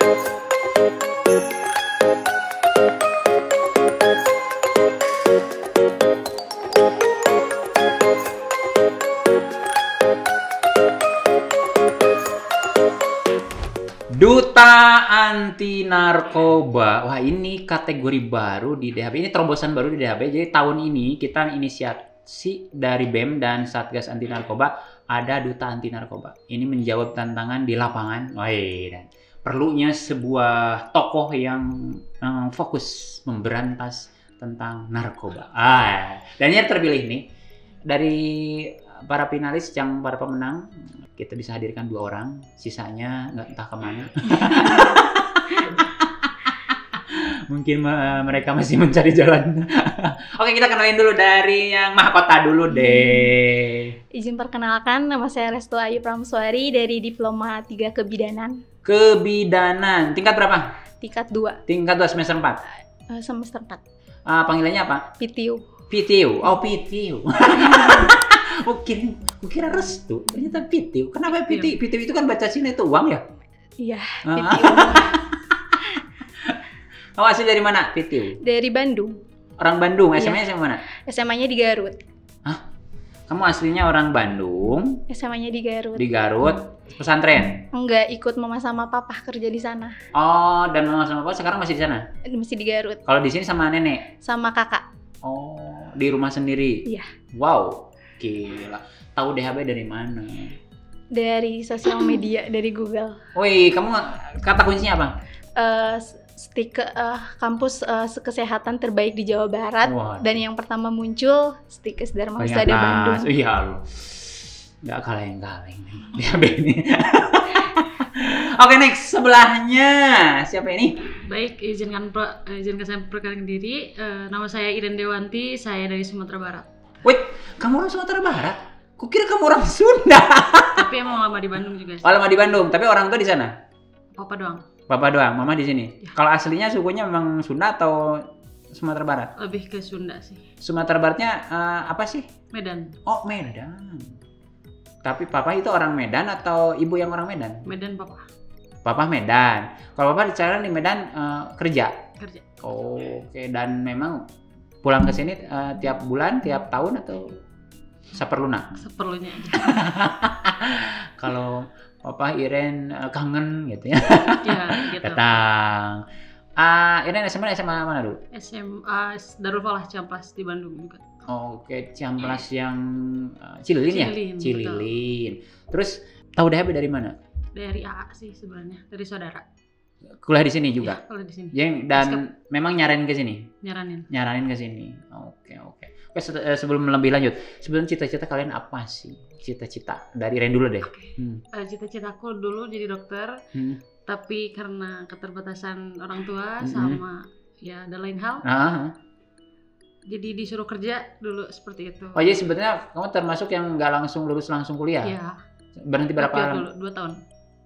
Duta Anti Narkoba. Wah, ini kategori baru di DHB. Ini terobosan baru di DHB. Jadi tahun ini kita inisiasi dari BEM dan Satgas Anti Narkoba ada Duta Anti Narkoba. Ini menjawab tantangan di lapangan. Dan perlunya sebuah tokoh yang fokus memberantas tentang narkoba. Dan yang terpilih nih dari para finalis yang para pemenang, kita bisa hadirkan 2 orang, sisanya nggak entah kemana. Mungkin mereka masih mencari jalan. Oke, kita kenalin dulu dari yang mahkota dulu deh. Izin perkenalkan, nama saya Restu Ayu Prameswari dari Diploma 3 Kebidanan. Kebidanan, tingkat berapa? Tingkat 2. Tingkat 2 semester 4? Semester 4. Panggilannya apa? PTU. PTU, oh PTU. Kukira Restu, ternyata PTU. Kenapa PTU? PTU itu kan baca Cina itu uang ya? Iya, PTU. Kamu asli dari mana, PTU? Dari Bandung. Orang Bandung, SMA-nya SMA mana? SMA-nya di Garut. Hah? Kamu aslinya orang Bandung? SMA-nya di Garut. Di Garut, pesantren? Enggak, ikut mama sama papa kerja di sana. Oh, dan mama sama papa sekarang masih di sana? Masih di Garut. Kalau di sini sama nenek? Sama kakak. Oh, di rumah sendiri? Iya. Wow, gila. Tahu DHB dari mana? Dari sosial media, dari Google. Woi, kamu kata kuncinya apa? Kampus kesehatan terbaik di Jawa Barat. Waduh. Dan yang pertama muncul Stikes Dharma Husada Bandung. Iya loh, nggak kaleng-kaleng DHB ini. Oke, next, sebelahnya siapa ini? Baik, izinkan saya memperkenalkan diri. Nama saya Iren Dewanti, saya dari Sumatera Barat. Wait, kamu orang Sumatera Barat? Kukira kamu orang Sunda. Tapi emang lama di Bandung juga sih. Oh, lama di Bandung, tapi orang tua di sana? Papa doang. Papa doang, mama di sini. Ya. Kalau aslinya sukunya memang Sunda atau Sumatera Barat? Lebih ke Sunda sih. Sumatera Baratnya apa sih? Medan. Oh, Medan. Tapi papa itu orang Medan atau ibu yang orang Medan? Medan papa. Papa Medan. Kalau papa sekarang di Medan kerja? Kerja. Oh, oke. Dan memang pulang ke sini tiap bulan, tiap tahun atau seperlunya? Seperlunya aja. Kalau Papa Iren kangen gitu ya. Ya, gitu. Datang. Iren SMA mana dulu? SMA Darul Falah Ciamplas di Bandung juga. Oke, Ciamplas yang Cililin ya? Cililin, Cililin. Terus tahu DHB dari mana? Dari AA sih sebenarnya, dari saudara. Kuliah di sini juga. Ya, kalau di sini. Dan memang nyaranin ke sini. Nyaranin Ke sini. Oke. Oke, sebelum lebih lanjut, sebelum cita-cita kalian apa sih? Cita-cita dari Ren dulu deh. Oke. Cita-citaku dulu jadi dokter, tapi karena keterbatasan orang tua sama ya dan lain hal, jadi disuruh kerja dulu seperti itu. Oh, jadi sebetulnya kamu termasuk yang nggak langsung lulus langsung kuliah? Iya. Berhenti berapa lama? Dulu 2 tahun.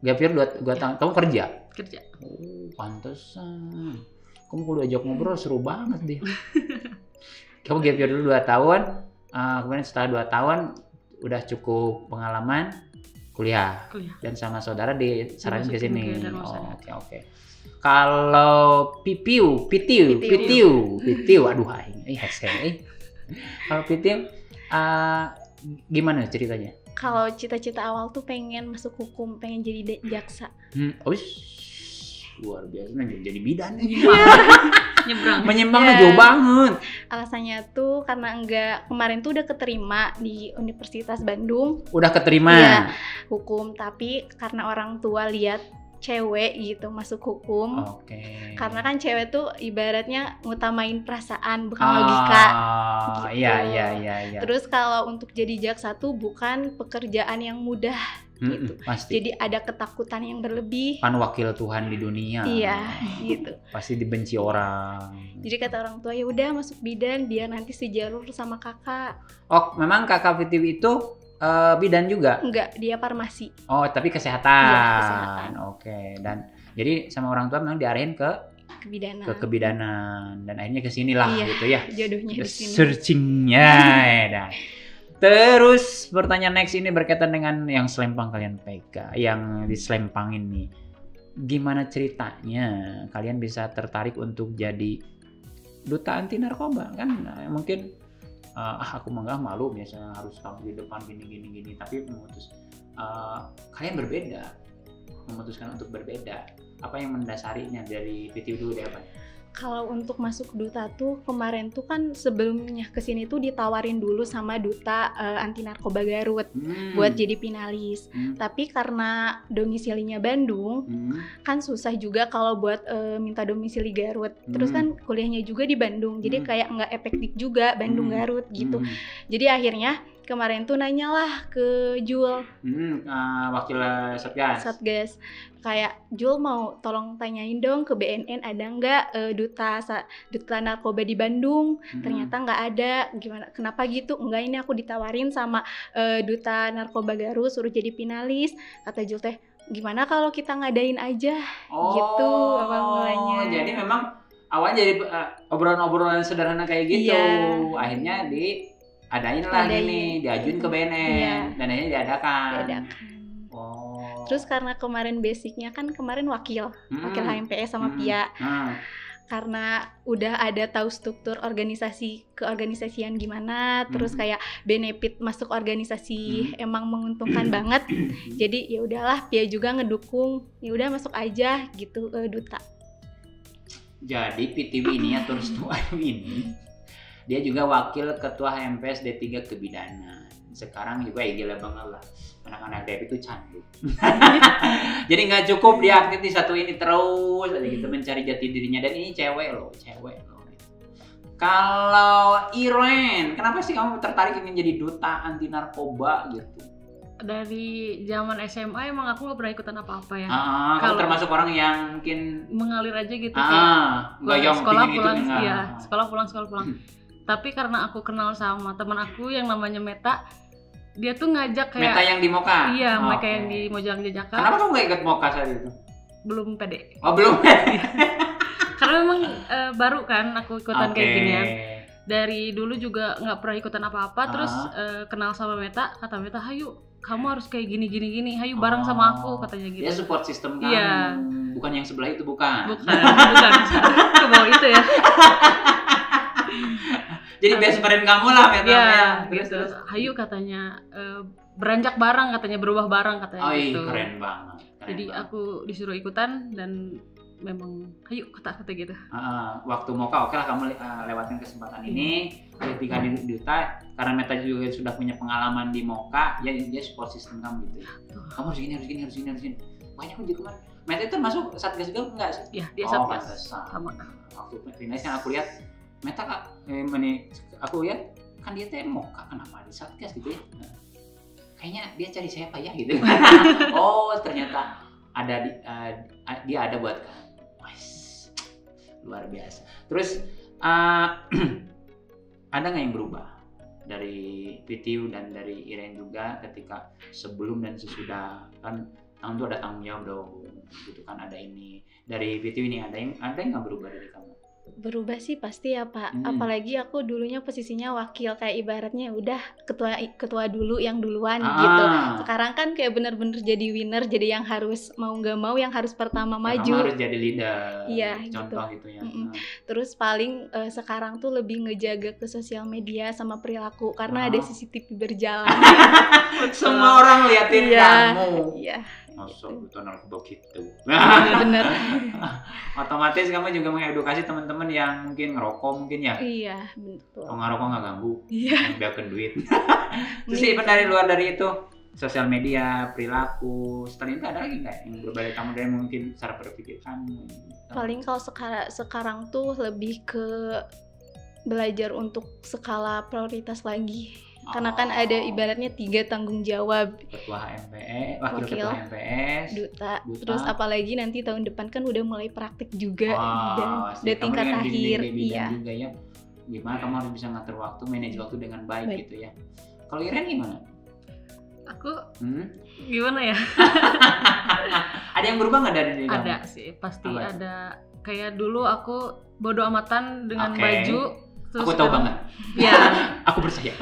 Gap year 2 tahun. Kamu kerja? Kerja. Oh, pantesan. Kamu kalau diajak ngobrol seru banget deh. Kamu gap year dulu 2 tahun, kemudian setelah 2 tahun udah cukup pengalaman kuliah. Dan sama saudara disaranin ke sini. Oke. Kalau PTU, aduh, kalau PTU, gimana ceritanya? Kalau cita-cita awal tuh pengen masuk hukum, pengen jadi jaksa. Luar biasa, jadi bidan. Menyimpangnya jauh banget. Alasannya tuh karena kemarin tuh udah keterima di Universitas Bandung. Udah keterima? Iya, hukum. Tapi karena orang tua lihat cewek gitu masuk hukum. Oke. Karena kan cewek tuh ibaratnya ngutamain perasaan bukan logika. Gitu. Iya. Terus kalau untuk jadi jaksa tuh bukan pekerjaan yang mudah. Gitu. Pasti. Jadi ada ketakutan yang berlebih. Kan wakil Tuhan di dunia. Iya, gitu. Pasti dibenci orang. Jadi kata orang tua, ya udah masuk bidan biar nanti sejalur sama kakak. Oh, memang kakak Fitwi itu bidan juga? Enggak, dia farmasi. Oh, tapi kesehatan. Iya, kesehatan. Oke. Dan jadi sama orang tua memang diarahin ke kebidanan. Dan akhirnya ke sinilah gitu ya. Jodohnya di sini. Searchingnya. Dan terus pertanyaan next ini berkaitan dengan yang selempang kalian pegang, yang diselempangin nih. gimana ceritanya kalian bisa tertarik untuk jadi duta anti narkoba? Kan mungkin aku menganggap malu biasanya harus tampil di depan gini, tapi kalian memutuskan untuk berbeda. Apa yang mendasarinya dari PTU dulu deh, apa? Kalau untuk masuk duta tuh kemarin tuh kan sebelumnya kesini tuh ditawarin dulu sama duta anti narkoba Garut buat jadi finalis. Tapi karena domisilinya Bandung kan susah juga kalau buat minta domisili Garut. Terus kan kuliahnya juga di Bandung, jadi kayak nggak efektif juga Bandung Garut gitu. Jadi akhirnya kemarin tuh nanyalah ke Jul, wakil Satgas. Kayak Jul mau tolong tanyain dong ke BNN ada nggak duta narkoba di Bandung. Ternyata nggak ada. Gimana? Kenapa gitu? Enggak, ini aku ditawarin sama duta narkoba Garut suruh jadi finalis. Kata Jul teh, gimana kalau kita ngadain aja? Gitu awal mulanya. Jadi memang awalnya jadi obrolan-obrolan sederhana kayak gitu. Iya. Akhirnya diadain lah gini, diajuin ke BNN, dan akhirnya diadakan. Terus karena kemarin basicnya kan kemarin wakil HMPS sama Pia. Karena udah ada tahu struktur keorganisasian gimana, terus kayak benefit masuk organisasi emang menguntungkan banget. Jadi ya udahlah, Pia juga ngedukung, ya udah masuk aja gitu duta. Jadi PTW ini atau Restuayu ini dia juga wakil ketua HMPS D3 Kebidanan. Sekarang juga gila banget lah, anak-anak DEP itu candu. Jadi nggak cukup dia aktif di satu ini terus aja gitu mencari jati dirinya, dan ini cewek loh. Kalau Iren, kenapa sih kamu tertarik ingin jadi duta anti narkoba gitu? Dari zaman SMA emang aku nggak pernah ikutan apa-apa ya. Kalau termasuk orang yang mungkin mengalir aja gitu. Sekolah pulang, iya, sekolah pulang. Tapi karena aku kenal sama teman aku yang namanya Meta, dia tuh ngajak kayak Meta yang di Moka? Iya, Meta yang di Mojang Jajaka. Kenapa kamu gak ikut Moka saat itu? Belum pede. Oh, belum pede? Karena memang baru kan aku ikutan kayak ginian. Dari dulu juga gak pernah ikutan apa-apa, terus kenal sama Meta, kata Meta, hayu kamu harus kayak gini, hayu bareng sama aku, katanya gitu. Dia support sistem kamu. Iya. Bukan yang sebelah itu, bukan. Ke bawah itu ya. Jadi best friend kamu lah Meta. Iya, gitu. Hayu katanya beranjak bareng, katanya berubah bareng katanya gitu. Keren banget. Jadi aku disuruh ikutan dan memang hayu kata gitu. Waktu Moka oke lah kamu lewatin kesempatan ini ketika di duta, karena Meta juga sudah punya pengalaman di Moka, dia support sistem kamu gitu ya. Kamu harus gini. Banyak uji kemarin. Meta itu masuk Satgas juga enggak sih? Iya, dia Satgas. Sama. Waktu finalnya kan aku lihat Meta aku lihat kan dia teh Moka, kenapa di Satgas gitu ya? Kayaknya dia cari siapa ya gitu. Ternyata ada dia ada buat kamu. Luar biasa. Terus ada nggak yang berubah dari PTU dan dari Iren juga ketika sebelum dan sesudah, kan tahun itu ada tanggung jawab dong, gitu kan, ada ini dari PTU ini ada yang nggak berubah dari kamu? Berubah sih pasti ya Pak, apalagi aku dulunya posisinya wakil, kayak ibaratnya udah ketua dulu yang duluan gitu. Sekarang kan kayak bener-bener jadi winner, jadi yang harus mau nggak mau yang harus pertama maju. Kamu harus jadi leader, iya, contoh gitu ya. Terus paling sekarang tuh lebih ngejaga ke sosial media sama perilaku, karena ada CCTV berjalan. Semua orang liatin kamu. Iya. Masuk betul narkoba gitu. Bener. Otomatis kamu juga mengedukasi teman-teman yang mungkin ngerokok mungkin ya. Iya, betul. Kalau ngerokok nggak ganggu, biarkan duit. Terus Nih, dari luar dari itu, sosial media, perilaku, setelah itu ada lagi nggak yang berbeda kamu dari mungkin cara berpikir kamu? Paling kalau sekarang tuh lebih ke belajar untuk skala prioritas lagi. Karena kan ada ibaratnya 3 tanggung jawab. Ketua HMPS, wakil ketua HMPS, duta. Terus apalagi nanti tahun depan kan udah mulai praktik juga dan udah tingkat akhir. Iya. Juga ya. Gimana kamu harus bisa ngatur waktu, manage waktu dengan baik gitu ya. Kalau Iren gimana? Aku gimana ya? Ada yang berubah nggak dari kamu? Ada sih, pasti ada. Kayak dulu aku bodo amatan dengan baju. Terus aku tahu banget. Iya. Aku Aku percaya.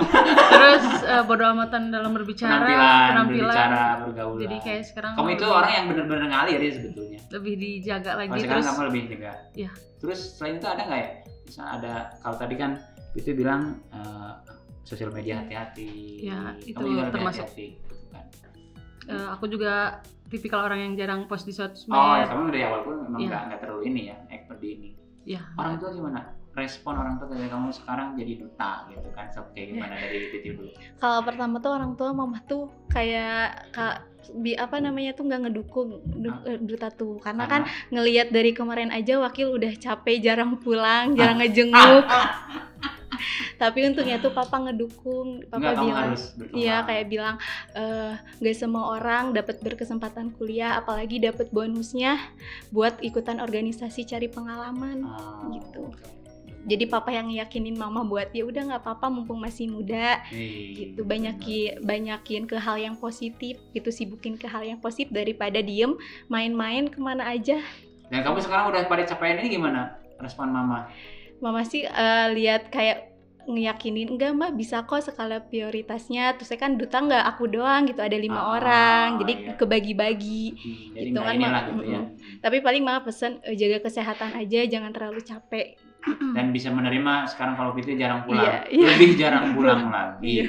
Terus bodo amatan dalam berbicara, penampilan, berbicara, bergaul. Jadi kayak sekarang kamu itu orang yang benar-benar ngalir ya sebetulnya. Lebih dijaga lagi. Sekarang kamu lebih jaga. Iya. Terus selain itu ada nggak ya? Misalnya ada, kalau tadi kan itu bilang sosial media hati-hati. Ya, itu kamu juga termasuk. hati-hati, gitu kan? Aku juga tipikal orang yang jarang post di sosmed. Oh, ya, kamu dari awal pun memang nggak terlalu ini ya, expert di ini. Iya. Orang tua gimana? Respon orang tua ketika kamu sekarang jadi duta gitu kan? Kayak gimana dari Titi dulu? Kalau pertama tuh orang tua mama tuh kayak apa namanya tuh nggak ngedukung duta tuh, karena kan ngelihat dari kemarin aja Wakil udah capek, jarang pulang, jarang ngejenguk. Tapi untungnya tuh papa ngedukung. Papa bilang, iya kayak bilang gak semua orang dapat berkesempatan kuliah, apalagi dapat bonusnya buat ikutan organisasi cari pengalaman gitu. Jadi papa yang ngiyakinin mama buat ya udah nggak apa-apa mumpung masih muda gitu, banyakin ke hal yang positif gitu, sibukin ke hal yang positif daripada diem main-main kemana aja. Dan kamu sekarang udah pada capaian ini gimana respon mama? Mama sih lihat kayak ngeyakinin, enggak mbak bisa kok skala prioritasnya, terus saya kan duta nggak aku doang gitu, ada 5 orang, jadi kebagi-bagi gitu kan gitu ya. Tapi paling mama pesen jaga kesehatan aja, jangan terlalu capek. Dan bisa menerima sekarang kalau gitu jarang pulang, lebih jarang pulang lagi.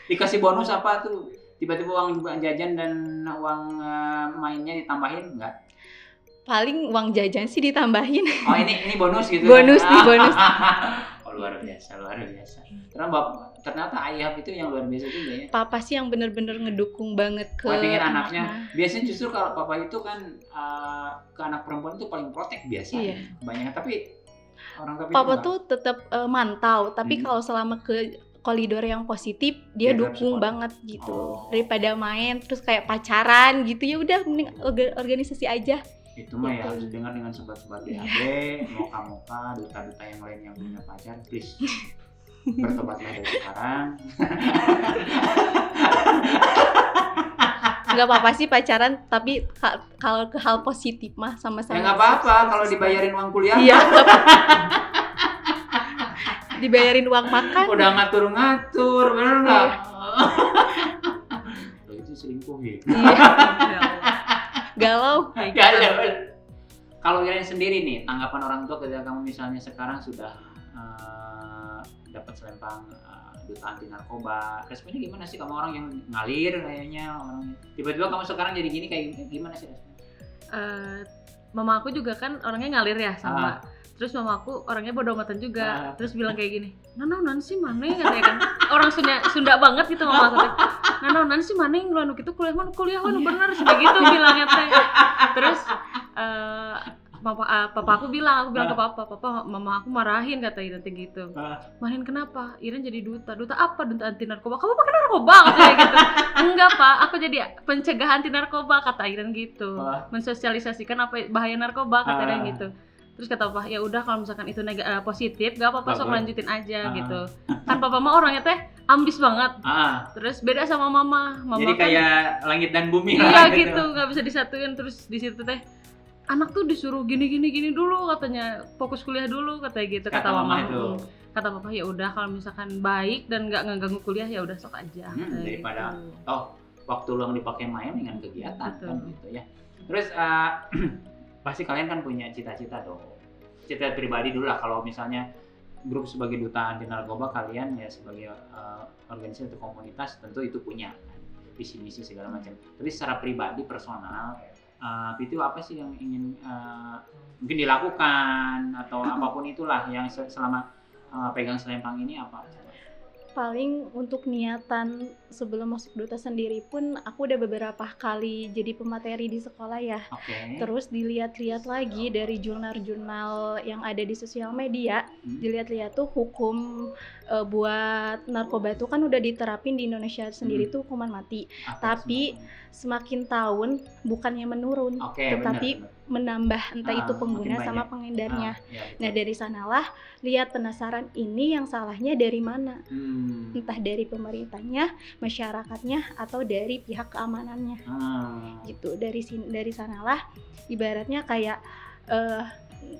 Dikasih bonus apa tuh? Tiba-tiba uang jajan dan uang mainnya ditambahin nggak? Paling uang jajan sih ditambahin. Oh ini bonus gitu? Bonus nih, bonus. Oh luar biasa. Karena ternyata ayah itu yang luar biasa juga ya. Papa sih yang bener-bener ngedukung banget ke anaknya. Biasanya justru kalau papa itu kan ke anak perempuan itu paling protek biasanya. Banyak tapi orang tua papa tuh tetap mantau, tapi kalau selama ke koridor yang positif dia dukung banget gitu. Daripada main terus kayak pacaran gitu, ya udah mending organisasi aja. Itu mah ya harus dengar dengan sobat-sobat DHB, moka-moka, duta-duta yang lain yang punya pacar, please bertobatlah dari sekarang. Nggak apa-apa sih pacaran, tapi kalau ke hal positif mah sama-sama. Ya nggak apa-apa kalau dibayarin uang kuliah. Iya. Dibayarin uang makan. Udah ngatur-ngatur, bener nggak? Itu selingkuh ya. Galau. Kalau kalian sendiri nih, tanggapan orang tua ketika kamu misalnya sekarang sudah dapat selempang duta anti narkoba, responnya gimana sih? Kamu orang yang ngalir kayaknya, orang tiba-tiba kamu sekarang jadi gini, kayak gimana sih responnya? Mama aku juga kan orangnya ngalir ya sama. Terus mama aku orangnya bodo amatan juga. Terus bilang kayak gini, "Nanaonan sih maneh," katanya kan. Orang Sunda banget gitu mama aku. "Nanaonan sih maneh ngeluanu gitu kuliah mah bener sih gitu," bilangnya teh. Terus papa aku bilang ke papa, mama aku marahin kata Iren gitu. Marahin kenapa? Iren jadi duta apa? Duta anti narkoba. Kamu pakai narkoba katanya gitu. Enggak pak, aku jadi pencegah anti narkoba kata Iren gitu. Mensosialisasikan apa bahaya narkoba kata Iren gitu. Terus kata papa, ya udah kalau misalkan itu positif, gak apa-apa sok lanjutin aja gitu. Kan papa mah orangnya teh ambis banget. Terus beda sama mama. Jadi kan, kayak langit dan bumi lah. Iya gitu, nggak bisa disatuin. Terus di situ teh anak tuh disuruh gini dulu katanya, fokus kuliah dulu katanya gitu kata mama itu. Kata papa ya udah kalau misalkan baik dan nggak ngeganggu kuliah ya udah sok aja. Daripada waktu luang dipakai main dengan kegiatan kan gitu ya. Terus pasti kalian kan punya cita-cita dong. Cita pribadi dulu lah, kalau misalnya grup sebagai duta anti narkoba, kalian ya sebagai organisasi atau komunitas tentu itu punya kan, visi misi segala macam. Tapi secara pribadi personal itu apa sih yang ingin mungkin dilakukan atau apapun itulah yang selama pegang selempang ini apa? Paling untuk niatan sebelum masuk duta sendiri pun aku udah beberapa kali jadi pemateri di sekolah ya. Terus dilihat-lihat lagi dari jurnal-jurnal yang ada di sosial media, dilihat-lihat tuh hukum buat narkoba itu kan udah diterapin di Indonesia sendiri tuh hukuman mati. Tapi semakin tahun bukannya menurun, tetapi menambah, entah itu pengguna sama pengedarnya. Nah dari sanalah lihat penasaran ini yang salahnya dari mana, entah dari pemerintahnya, masyarakatnya, atau dari pihak keamanannya. Gitu. Dari sanalah ibaratnya kayak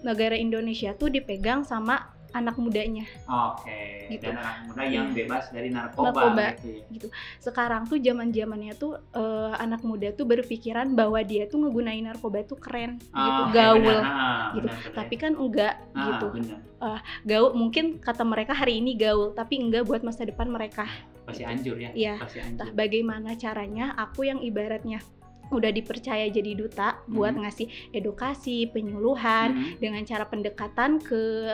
negara Indonesia tuh dipegang sama anak mudanya. Oke. Gitu. Dan anak muda yang bebas dari narkoba gitu ya. Gitu. Sekarang tuh zaman-zamannya tuh anak muda tuh berpikiran bahwa dia tuh ngegunain narkoba tuh keren gitu, gaul gitu. Benar. Tapi kan enggak gitu. Gaul mungkin kata mereka hari ini gaul, tapi enggak buat masa depan mereka. Pasti anjur ya. Iya. Pasti anjur. Entah bagaimana caranya aku yang ibaratnya udah dipercaya jadi duta buat ngasih edukasi, penyuluhan dengan cara pendekatan ke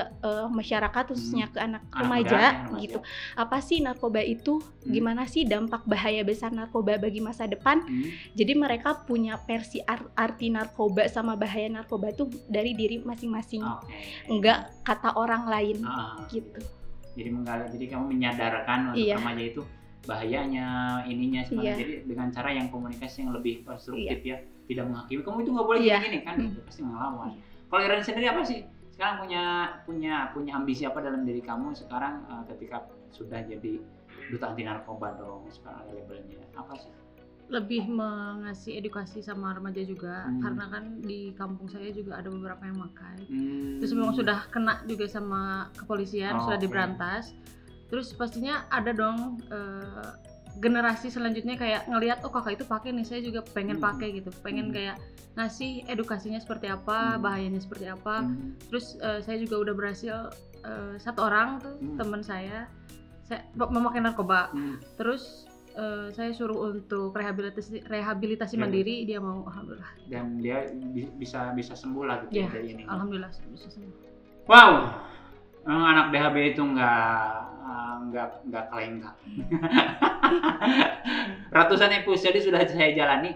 masyarakat, khususnya ke anak remaja gitu. Apa sih narkoba itu? Gimana sih dampak bahaya besar narkoba bagi masa depan? Jadi mereka punya versi arti narkoba sama bahaya narkoba tuh dari diri masing-masing. Enggak kata orang lain gitu. Jadi kamu menyadarkan untuk remaja itu bahayanya, ininya sebenarnya. Jadi dengan cara yang komunikasi yang lebih konstruktif ya, tidak menghakimi. Kamu itu nggak boleh gini kan, itu pasti melawan. Kalau Iren sendiri apa sih? Sekarang punya ambisi apa dalam diri kamu sekarang ketika sudah jadi duta anti narkoba dong sekarang labelnya apa sih? Lebih mengasih edukasi sama remaja juga, karena kan di kampung saya juga ada beberapa yang makai. Terus memang sudah kena juga sama kepolisian, sudah diberantas. Terus pastinya ada dong generasi selanjutnya kayak ngelihat, oh kakak itu pakai nih, saya juga pengen pakai gitu, pengen kayak ngasih edukasinya seperti apa, bahayanya seperti apa. Terus saya juga udah berhasil satu orang tuh teman saya memakai narkoba. Terus saya suruh untuk rehabilitasi mandiri, dia mau, alhamdulillah. Dan dia bisa sembuh lah gitu dari ini. Alhamdulillah bisa sembuh. Wow. Anak DHB itu nggak kelengkap. Ratusan episode sudah saya jalani.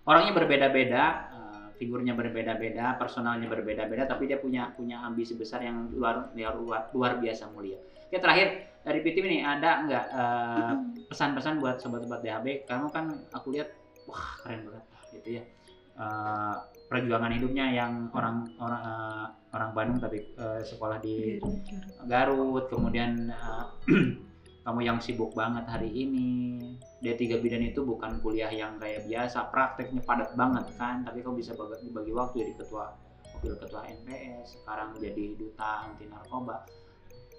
Orangnya berbeda-beda, figurnya berbeda-beda, personalnya berbeda-beda, tapi dia punya ambisi besar yang luar biasa mulia. Oke, terakhir dari Pitim ini ada nggak pesan-pesan buat sobat-sobat DHB? Kamu kan aku lihat, wah keren banget gitu ya. Perjuangan hidupnya yang orang Bandung tapi sekolah di Garut, kemudian kamu yang sibuk banget hari ini. D3 Bidan itu bukan kuliah yang kayak biasa, prakteknya padat banget kan, tapi kamu bisa bagi waktu jadi wakil ketua NPS, sekarang jadi duta anti narkoba.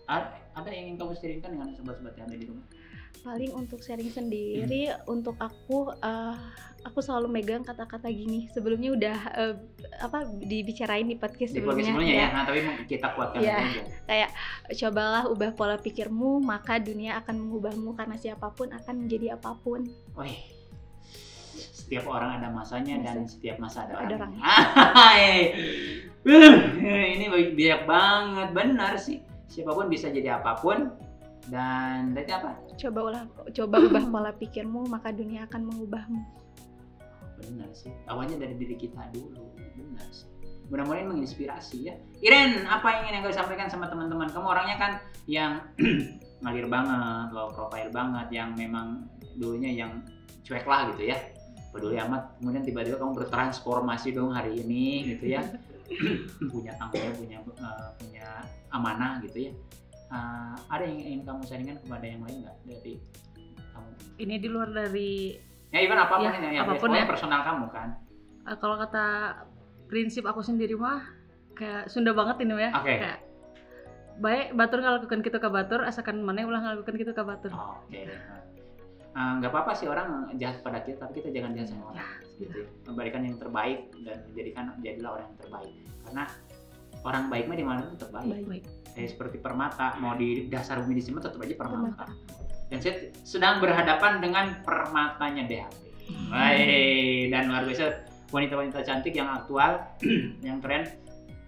Ada yang ingin kamu sharingkan dengan sobat-sobat yang ada di rumah? Paling untuk sharing sendiri, untuk aku selalu megang kata-kata gini. Sebelumnya udah dibicarain di podcast sebelumnya ya. Nah, tapi kita kuatkan aja. Kayak cobalah ubah pola pikirmu, maka dunia akan mengubahmu, karena siapapun akan menjadi apapun. Wih. Setiap orang ada masanya dan setiap masa ada orangnya. Ini bijak banget, benar sih. Siapapun bisa jadi apapun. Dan tadi apa? Coba ubah pola pikirmu, maka dunia akan mengubahmu. Benar sih. Awalnya dari diri kita dulu. Benar sih. Mudah-mudahan menginspirasi ya. Iren, apa yang ingin kau sampaikan sama teman-teman? Kamu orangnya kan yang ngalir banget, low profile banget, yang memang dulunya yang cuek lah gitu ya. Peduli amat. Kemudian tiba-tiba kamu bertransformasi dong hari ini gitu ya. Punya tanggung jawab, punya amanah gitu ya. Ada yang ingin kamu sharingkan kepada yang lain nggak dari kamu? Ini di luar dari even apapun apapun ya, personal kamu kan. Kalau kata prinsip aku sendiri mah kayak Sunda banget ini ya. Kayak baik batur ngalakukan kitu ka batur, asalkan maneh ulah ngalakukan kitu ka batur. Nggak apa-apa sih orang jahat pada kita, tapi kita jangan jahat sama orang gitu. Memberikan yang terbaik dan jadilah orang yang terbaik. Karena orang baik mah di mana pun tetap baik. Seperti permata, mau di dasar bumi di sini tetap aja permata. Dan saya sedang berhadapan dengan permatanya DHB. Baik, dan luar biasa wanita-wanita cantik yang aktual, yang keren.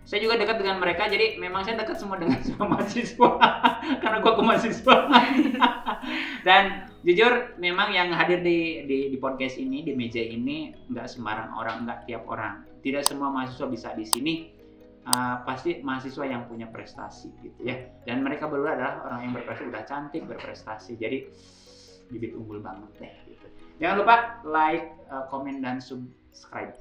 Saya juga dekat dengan mereka, jadi memang saya dekat semua dengan semua mahasiswa karena gua ke mahasiswa. Dan jujur memang yang hadir di podcast ini, di meja ini nggak sembarang orang, nggak tiap orang. Tidak semua mahasiswa bisa di sini. Pasti mahasiswa yang punya prestasi gitu ya, dan mereka berdua adalah orang yang berprestasi, udah cantik, berprestasi, jadi bibit unggul banget deh gitu. Jangan lupa like, komen dan subscribe.